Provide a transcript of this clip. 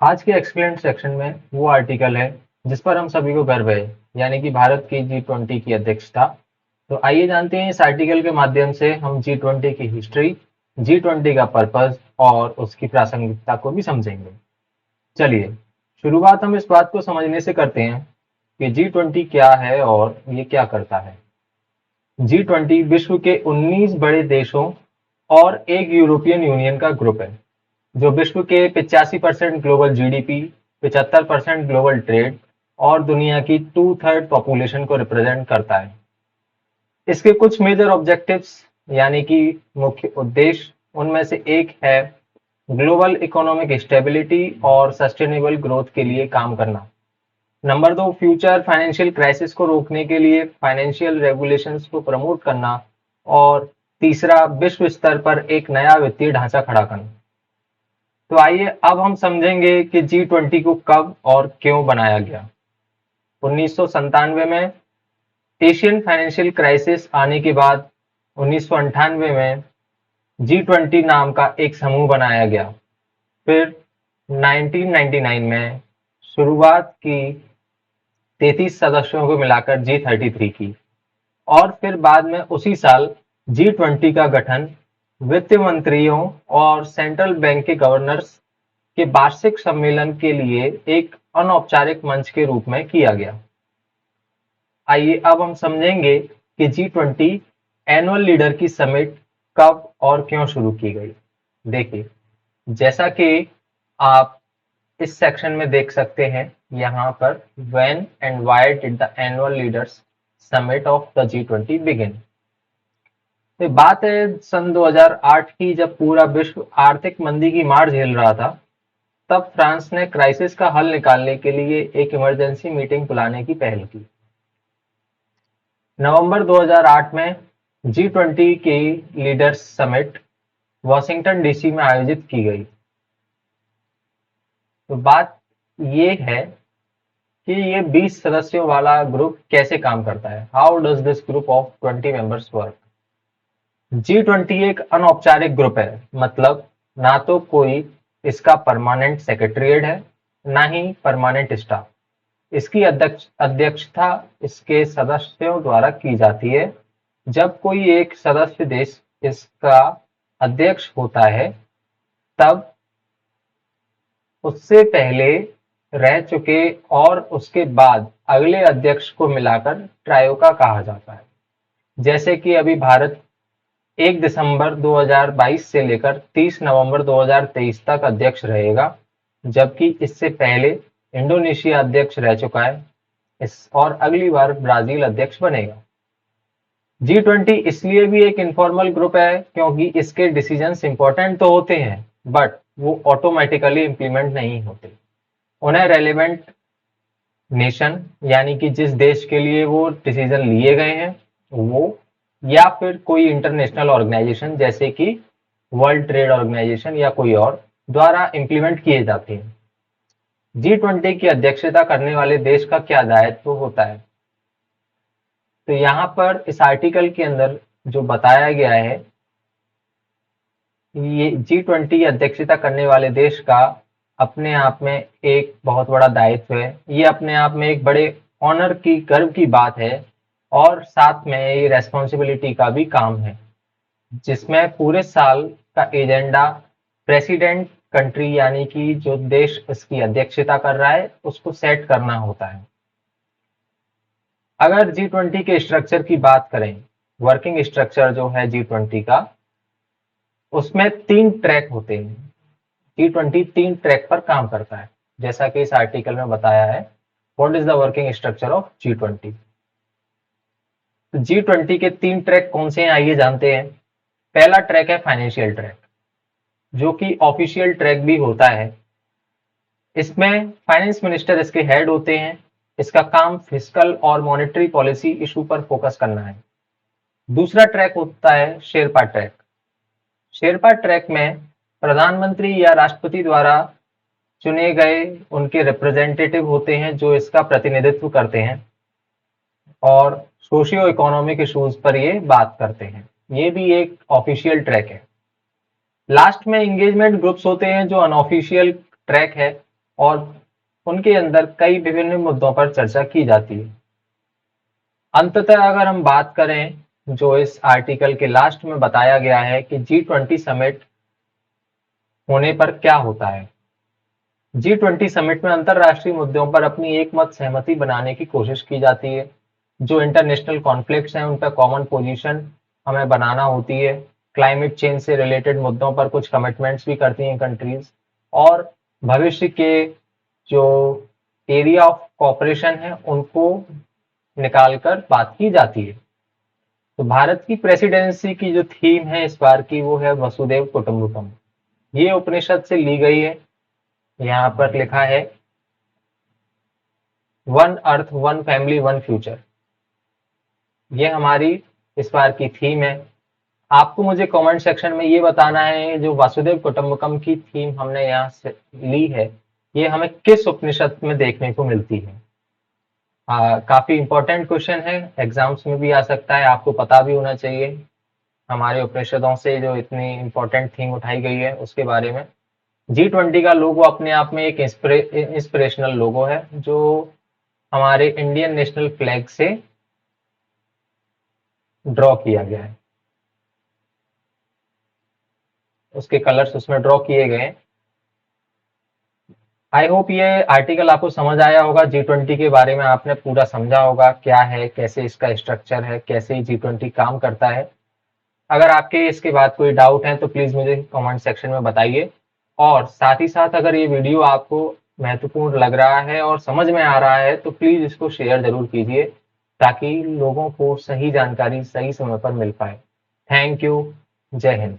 आज के explained section में वो आर्टिकल है जिस पर हम सभी को गर्व है, यानी कि भारत की G20 की अध्यक्षता। तो आइए जानते हैं इस आर्टिकल के माध्यम से हम G20 की हिस्ट्री, G20 का पर्पस और उसकी प्रासंगिकता को भी समझेंगे। चलिए शुरुआत हम इस बात को समझने से करते हैं कि G20 क्या है और ये क्या करता है। G20 विश्व के 19 बड़े देशों और एक यूरोपियन यूनियन का ग्रुप है जो विश्व के 85% ग्लोबल जीडीपी, 75% ग्लोबल ट्रेड और दुनिया की 2/3 पॉपुलेशन को रिप्रेजेंट करता है। इसके कुछ मेजर ऑब्जेक्टिव्स यानी कि मुख्य उद्देश्य, उनमें से एक है ग्लोबल इकोनॉमिक स्टेबिलिटी और सस्टेनेबल ग्रोथ के लिए काम करना। नंबर 2, फ्यूचर फाइनेंशियल क्राइसिस को रोकने के लिए फाइनेंशियल रेगुलेशंस को प्रमोट करना। और तीसरा, विश्व स्तर पर एक नया वित्तीय ढांचा खड़ा करना। तो आइए अब हम समझेंगे कि G20 को कब और क्यों बनाया गया। 1997 में एशियन फाइनेंशियल क्राइसिस आने के बाद 1998 में G20 नाम का एक समूह बनाया गया। फिर 1999 में शुरुआत की 33 सदस्यों को मिलाकर G33 की और फिर बाद में उसी साल G20 का गठन वित्त मंत्रियों और सेंट्रल बैंक के गवर्नर्स के वार्षिक सम्मेलन के लिए एक अनौपचारिक मंच के रूप में किया गया। आइए अब हम समझेंगे कि G20 एनुअल लीडर की समिट कब और क्यों शुरू की गई। देखिए, जैसा कि आप इस सेक्शन में देख सकते हैं यहाँ पर, when and why did the annual leaders summit of the G20 begin. तो बात है सन 2008 की, जब पूरा विश्व आर्थिक मंदी की मार झेल रहा था। तब फ्रांस ने क्राइसिस का हल निकालने के लिए एक इमरजेंसी मीटिंग बुलाने की पहल की। नवंबर 2008 में G20 की लीडर्स समिट वॉशिंगटन डीसी में आयोजित की गई। तो बात ये है कि ये 20 सदस्यों वाला ग्रुप कैसे काम करता है। How does this group of 20 members work. G20 एक अनौपचारिक ग्रुप है, मतलब ना तो कोई इसका परमानेंट सेक्रेटरीट है, ना ही परमानेंट स्टाफ। इसकी अध्यक्षता इसके सदस्यों द्वारा की जाती है। जब कोई एक सदस्य देश इसका अध्यक्ष होता है, तब उससे पहले रह चुके और उसके बाद अगले अध्यक्ष को मिलाकर ट्रायोका कहा जाता है। जैसे कि अभी भारत 1 दिसंबर 2022 से लेकर 30 नवंबर 2023 तक अध्यक्ष रहेगा, जबकि इससे पहले इंडोनेशिया अध्यक्ष रह चुका है और अगली बार ब्राजील अध्यक्ष बनेगा। G20 इसलिए भी एक इनफॉर्मल ग्रुप है क्योंकि इसके डिसीजंस इंपॉर्टेंट तो होते हैं, बट वो ऑटोमेटिकली इम्प्लीमेंट नहीं होते। उन्हें रेलेवेंट नेशन, यानी कि जिस देश के लिए वो डिसीजन लिए गए हैं वो, या फिर कोई इंटरनेशनल ऑर्गेनाइजेशन जैसे कि वर्ल्ड ट्रेड ऑर्गेनाइजेशन या कोई और, द्वारा इम्प्लीमेंट किए जाते हैं। G20 की अध्यक्षता करने वाले देश का क्या दायित्व होता है। तो यहाँ पर इस आर्टिकल के अंदर जो बताया गया है, ये G20 अध्यक्षता करने वाले देश का अपने आप में एक बहुत बड़ा दायित्व है। ये अपने आप में एक बड़े ऑनर की, गर्व की बात है और साथ में ये रेस्पॉन्सिबिलिटी का भी काम है, जिसमें पूरे साल का एजेंडा प्रेसिडेंट कंट्री, यानी कि जो देश इसकी अध्यक्षता कर रहा है, उसको सेट करना होता है। अगर G20 के स्ट्रक्चर की बात करें, वर्किंग स्ट्रक्चर जो है G20 का, उसमें 3 ट्रैक होते हैं। G20 3 ट्रैक पर काम करता है, जैसा कि इस आर्टिकल में बताया है। What is the working structure of G20। तो G20 के 3 ट्रैक कौन से हैं, आइए जानते हैं। पहला ट्रैक है फाइनेंशियल ट्रैक, जो कि ऑफिशियल ट्रैक भी होता है। इसमें फाइनेंस मिनिस्टर इसके हेड होते हैं। इसका काम फिस्कल और मॉनेटरी पॉलिसी इशू पर फोकस करना है। दूसरा ट्रैक होता है शेरपा ट्रैक। शेरपा ट्रैक में प्रधानमंत्री या राष्ट्रपति द्वारा चुने गए उनके रिप्रेजेंटेटिव होते हैं जो इसका प्रतिनिधित्व करते हैं और सोशियो इकोनॉमिक इश्यूज पर ये बात करते हैं। ये भी एक ऑफिशियल ट्रैक है। लास्ट में एंगेजमेंट ग्रुप्स होते हैं जो अनऑफिशियल ट्रैक है। और उनके अंदर कई विभिन्न मुद्दों पर चर्चा की जाती है। अंततः अगर हम बात करें, जो इस आर्टिकल के लास्ट में बताया गया है कि G20 समिट होने पर क्या होता है। G20 समिट में अंतरराष्ट्रीय मुद्दों पर अपनी एकमत सहमति बनाने की कोशिश की जाती है। जो इंटरनेशनल कॉन्फ्लिक्ट्स हैं उन पर कॉमन पोजीशन हमें बनाना होती है। क्लाइमेट चेंज से रिलेटेड मुद्दों पर कुछ कमिटमेंट्स भी करती हैं कंट्रीज, और भविष्य के जो एरिया ऑफ कॉपरेशन है उनको निकालकर बात की जाती है। तो भारत की प्रेसिडेंसी की जो थीम है इस बार की, वो है वसुधैव कुटुंबकम। ये उपनिषद से ली गई है। यहाँ पर लिखा है one earth one family one future. ये हमारी इस बार की थीम है। आपको मुझे कमेंट सेक्शन में ये बताना है, जो वासुदेव कुटुंबकम की थीम हमने यहाँ से ली है, ये हमें किस उपनिषद में देखने को मिलती है। काफी इंपॉर्टेंट क्वेश्चन है, एग्जाम्स में भी आ सकता है, आपको पता भी होना चाहिए हमारे उपनिषदों से जो इतनी इंपॉर्टेंट थीम उठाई गई है उसके बारे में। G20 का लोगो अपने आप में एक इंस्पिरेशनल लोगो है, जो हमारे इंडियन नेशनल फ्लैग से ड्रॉ किया गया है। उसके कलर्स उसमें ड्रॉ किए गए हैं। आई होप ये आर्टिकल आपको समझ आया होगा। G20 के बारे में आपने पूरा समझा होगा, क्या है, कैसे इसका स्ट्रक्चर है, कैसे G20 काम करता है। अगर आपके इसके बाद कोई डाउट है तो प्लीज मुझे कमेंट सेक्शन में बताइए। और साथ ही साथ अगर ये वीडियो आपको महत्वपूर्ण लग रहा है और समझ में आ रहा है तो प्लीज इसको शेयर जरूर कीजिए, ताकि लोगों को सही जानकारी सही समय पर मिल पाए। Thank you. जय हिंद।